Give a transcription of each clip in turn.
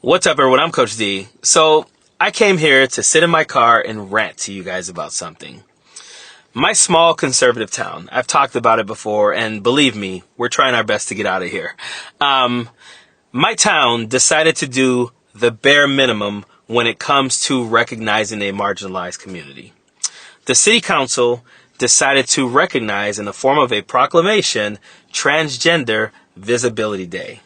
What's up, everyone? I'm Coach D. So I came here to sit in my car and rant to you guys about something. My small conservative town, I've talked about it before, and believe me, we're trying our best to get out of here. My town decided to do the bare minimum when it comes to recognizing a marginalized community. The city council decided to recognize, in the form of a proclamation, Transgender Visibility Day.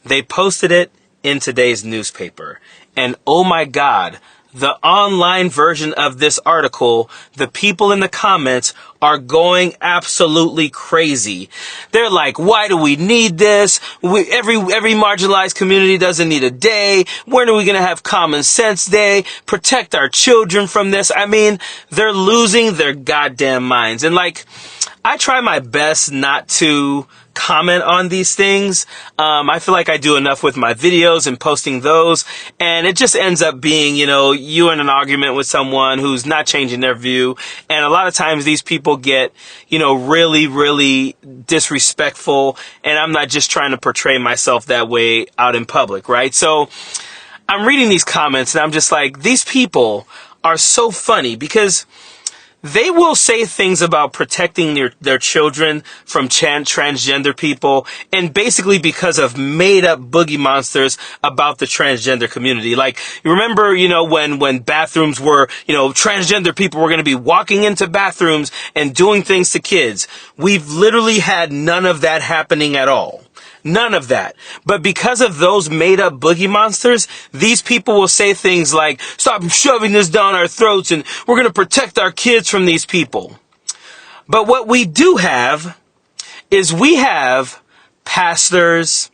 They posted it in today's newspaper. And oh my God, the online version of this article, the people in the comments are going absolutely crazy. They're like, why do we need this? Every marginalized community doesn't need a day. When are we going to have Common Sense Day? Protect our children from this. I mean, they're losing their goddamn minds. And I try my best not to comment on these things. I feel like I do enough with my videos and posting those, and it just ends up being, you in an argument with someone who's not changing their view. And a lot of times these people get, really, really disrespectful, and I'm not just trying to portray myself that way out in public, right? So I'm reading these comments and I'm just like, these people are so funny because they will say things about protecting their children from transgender people, and basically because of made up boogie monsters about the transgender community. Like, you remember, when bathrooms were, transgender people were going to be walking into bathrooms and doing things to kids. We've literally had none of that happening at all. None of that. But because of those made up boogie monsters, these people will say things like, stop shoving this down our throats and we're going to protect our kids from these people. But what we do have is we have pastors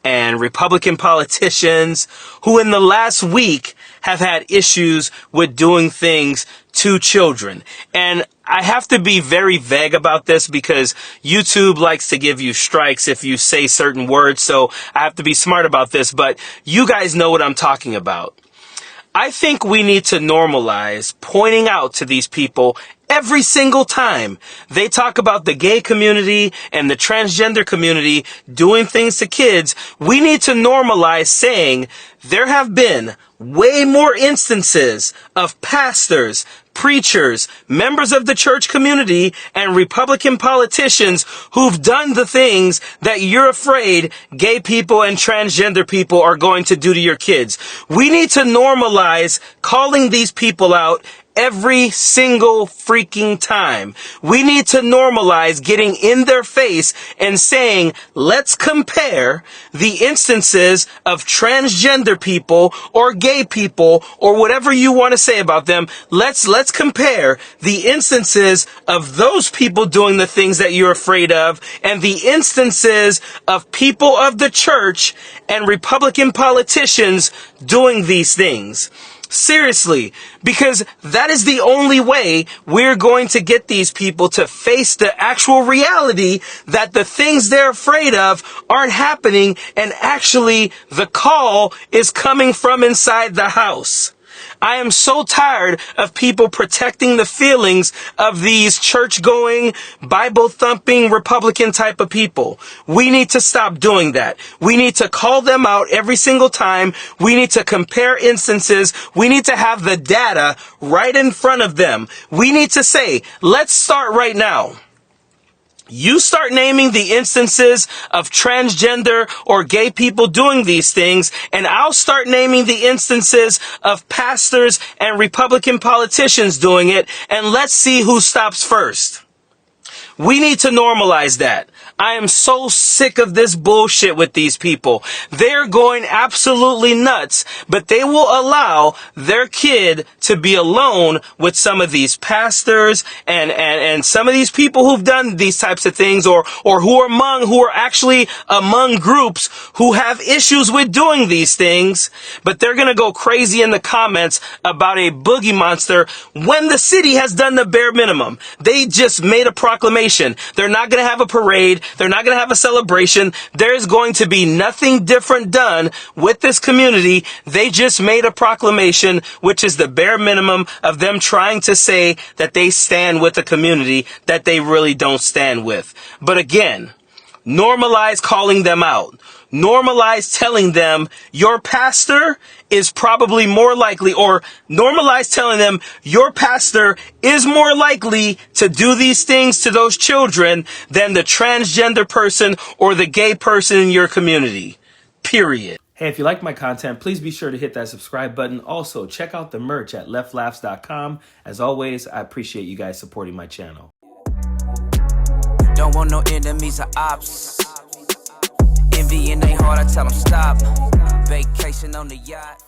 and Republican politicians who in the last week have had issues with doing things to children. And I have to be very vague about this because YouTube likes to give you strikes if you say certain words. So I have to be smart about this, but you guys know what I'm talking about. I think we need to normalize pointing out to these people every single time they talk about the gay community and the transgender community doing things to kids. We need to normalize saying there have been way more instances of pastors, preachers, members of the church community, and Republican politicians who've done the things that you're afraid gay people and transgender people are going to do to your kids. We need to normalize calling these people out every single freaking time. We need to normalize getting in their face and saying, let's compare the instances of transgender people or gay people or whatever you want to say about them. Let's compare the instances of those people doing the things that you're afraid of and the instances of people of the church and Republican politicians doing these things. Seriously, because that is the only way we're going to get these people to face the actual reality that the things they're afraid of aren't happening, and actually the call is coming from inside the house. I am so tired of people protecting the feelings of these church-going, Bible-thumping, Republican type of people. We need to stop doing that. We need to call them out every single time. We need to compare instances. We need to have the data right in front of them. We need to say, let's start right now. You start naming the instances of transgender or gay people doing these things, and I'll start naming the instances of pastors and Republican politicians doing it, and let's see who stops first. We need to normalize that. I am so sick of this bullshit with these people. They're going absolutely nuts, but they will allow their kid to be alone with some of these pastors and some of these people who've done these types of things or who are actually among groups who have issues with doing these things, but they're going to go crazy in the comments about a boogie monster when the city has done the bare minimum. They just made a proclamation. They're not going to have a parade. They're not going to have a celebration. There's going to be nothing different done with this community. They just made a proclamation, which is the bare minimum of them trying to say that they stand with a community that they really don't stand with. But again, normalize calling them out. normalize telling them your pastor is probably more likely, or normalize telling them your pastor is more likely to do these things to those children than the transgender person or the gay person in your community. Period. Hey, if you like my content, please be sure to hit that subscribe button. Also, check out the merch at leftlaughs.com. As always, I appreciate you guys supporting my channel. Don't want no enemies or ops. Envy in they heart, I tell them stop. Vacation on the yacht.